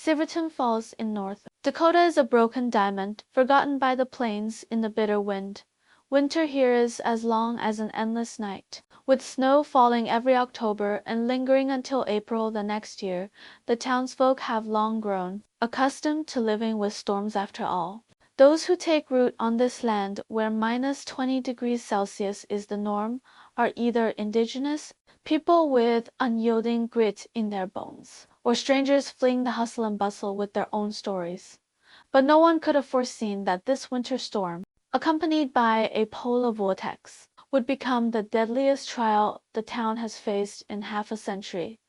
Siverton Falls in North Dakota is a broken diamond, forgotten by the plains in the bitter wind. Winter here is as long as an endless night. With snow falling every October and lingering until April the next year, the townsfolk have long grown accustomed to living with storms after all. Those who take root on this land where -20°C is the norm are either indigenous, people with unyielding grit in their bones, or strangers fleeing the hustle and bustle with their own stories. But no one could have foreseen that this winter storm, accompanied by a polar vortex, would become the deadliest trial the town has faced in half a century.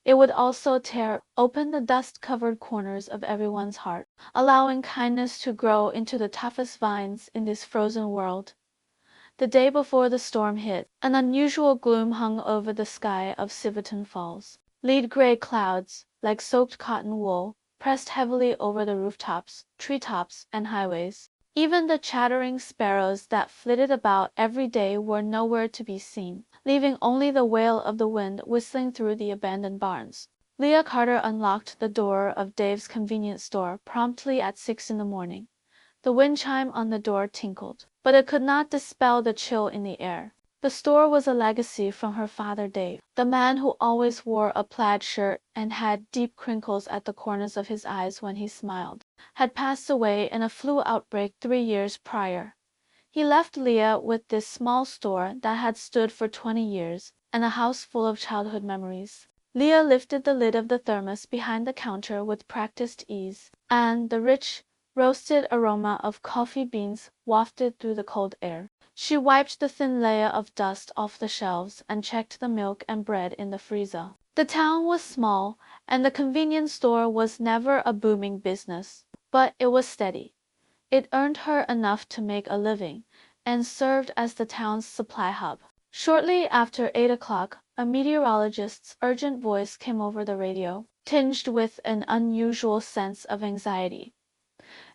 It would also tear open the dust-covered corners of everyone's heart, allowing kindness to grow into the toughest vines in this frozen world. The day before the storm hit, an unusual gloom hung over the sky of Siverton Falls. Lead-gray clouds, like soaked cotton wool, pressed heavily over the rooftops, treetops, and highways. Even the chattering sparrows that flitted about every day were nowhere to be seen, leaving only the wail of the wind whistling through the abandoned barns. Leah Carter unlocked the door of Dave's convenience store promptly at 6 in the morning. The wind chime on the door tinkled, but it could not dispel the chill in the air. The store was a legacy from her father Dave, the man who always wore a plaid shirt and had deep crinkles at the corners of his eyes when he smiled, had passed away in a flu outbreak 3 years prior. He left Leah with this small store that had stood for 20 years, and a house full of childhood memories. Leah lifted the lid of the thermos behind the counter with practiced ease, and the rich, roasted aroma of coffee beans wafted through the cold air. She wiped the thin layer of dust off the shelves and checked the milk and bread in the freezer. The town was small, and the convenience store was never a booming business, but it was steady. It earned her enough to make a living, and served as the town's supply hub. Shortly after 8 o'clock, a meteorologist's urgent voice came over the radio, tinged with an unusual sense of anxiety.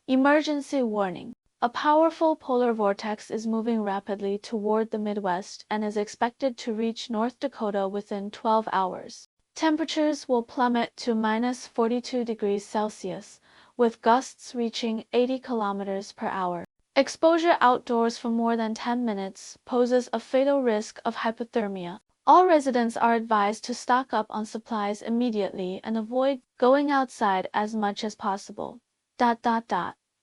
Emergency warning. A powerful polar vortex is moving rapidly toward the Midwest and is expected to reach North Dakota within 12 hours. Temperatures will plummet to -42°C, with gusts reaching 80 kilometers per hour. Exposure outdoors for more than 10 minutes poses a fatal risk of hypothermia. All residents are advised to stock up on supplies immediately and avoid going outside as much as possible.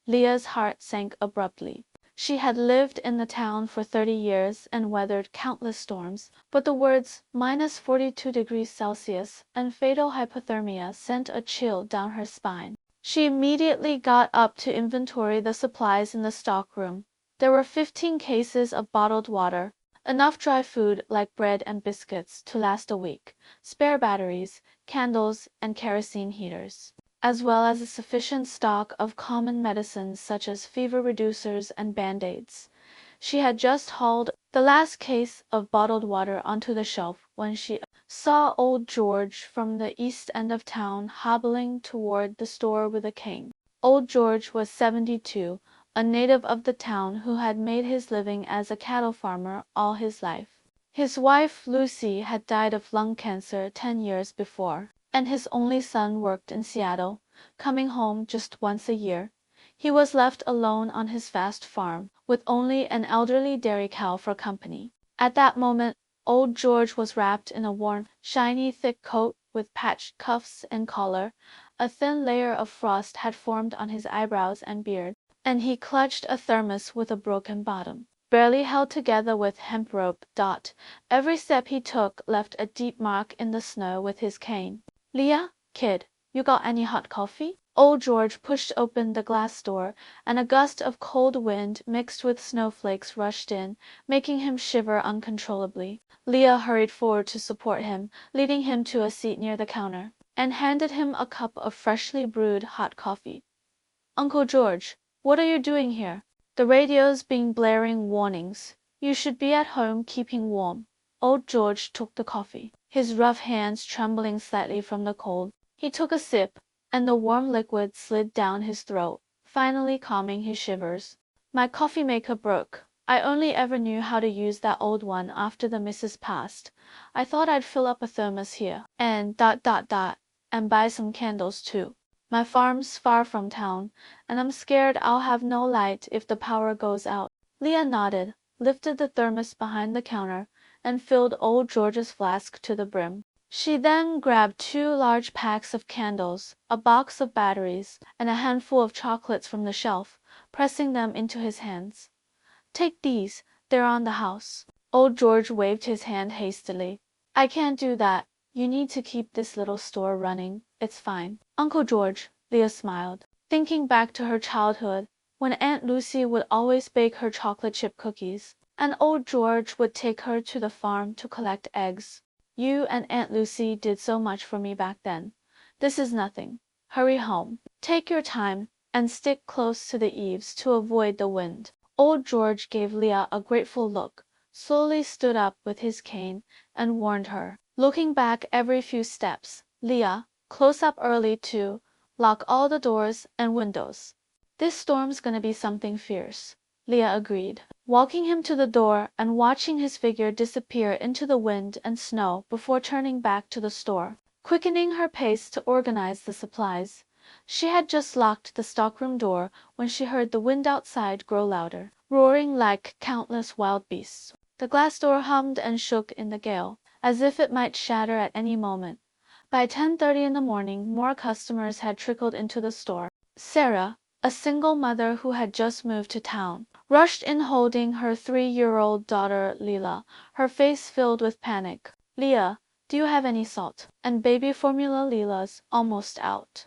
Leah's heart sank abruptly. She had lived in the town for 30 years and weathered countless storms, but the words -42°C and fatal hypothermia sent a chill down her spine. She immediately got up to inventory the supplies in the stockroom. There were 15 cases of bottled water, enough dry food like bread and biscuits to last a week, spare batteries, candles, and kerosene heaters, as well as a sufficient stock of common medicines such as fever reducers and band-aids. She had just hauled the last case of bottled water onto the shelf when she saw old George from the east end of town hobbling toward the store with a cane. Old George was 72, a native of the town who had made his living as a cattle farmer all his life. His wife Lucy had died of lung cancer 10 years before, and his only son worked in Seattle, coming home just once a year. He was left alone on his vast farm, with only an elderly dairy cow for company. At that moment, old George was wrapped in a worn, shiny, thick coat with patched cuffs and collar. A thin layer of frost had formed on his eyebrows and beard, and he clutched a thermos with a broken bottom, barely held together with hemp rope. Every step he took left a deep mark in the snow with his cane. "Leah, kid, you got any hot coffee?" Old George pushed open the glass door, and a gust of cold wind mixed with snowflakes rushed in, making him shiver uncontrollably. Leah hurried forward to support him, leading him to a seat near the counter, and handed him a cup of freshly brewed hot coffee. "Uncle George, what are you doing here?" "The radio's been blaring warnings. You should be at home keeping warm." Old George took the coffee, his rough hands trembling slightly from the cold. He took a sip, and the warm liquid slid down his throat, finally calming his shivers. "My coffee maker broke. I only ever knew how to use that old one after the missus passed. I thought I'd fill up a thermos here, and and buy some candles too." My farm's far from town, and I'm scared I'll have no light if the power goes out." Leah nodded, lifted the thermos behind the counter, and filled old George's flask to the brim. She then grabbed 2 large packs of candles, a box of batteries, and a handful of chocolates from the shelf, pressing them into his hands. "Take these, they're on the house." Old George waved his hand hastily. "I can't do that. You need to keep this little store running. It's fine." "Uncle George," Leah smiled, thinking back to her childhood, when Aunt Lucy would always bake her chocolate chip cookies, and old George would take her to the farm to collect eggs. "You and Aunt Lucy did so much for me back then. This is nothing. Hurry home. Take your time, and stick close to the eaves to avoid the wind." Old George gave Leah a grateful look, slowly stood up with his cane, and warned her, looking back every few steps, "Leah, close up early, too. Lock all the doors and windows." "This storm's gonna be something fierce," Leah agreed, walking him to the door and watching his figure disappear into the wind and snow before turning back to the store, quickening her pace to organize the supplies. She had just locked the stockroom door when she heard the wind outside grow louder, roaring like countless wild beasts. The glass door hummed and shook in the gale, as if it might shatter at any moment. By 10:30 in the morning more customers had trickled into the store. Sarah, a single mother who had just moved to town, rushed in holding her 3-year-old daughter Leela, her face filled with panic. "Leah, do you have any salt? And baby formula Leela's almost out."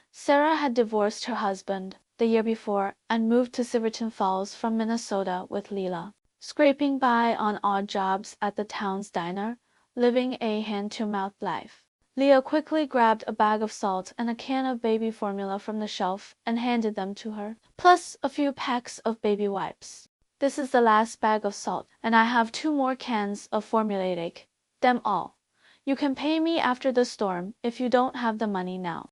Sarah had divorced her husband the year before and moved to Siverton Falls from Minnesota with Leela, scraping by on odd jobs at the town's diner, living a hand-to-mouth life. Leah quickly grabbed a bag of salt and a can of baby formula from the shelf and handed them to her, plus a few packs of baby wipes. "This is the last bag of salt, and I have 2 more cans of formulatic. Them all. You can pay me after the storm if you don't have the money now."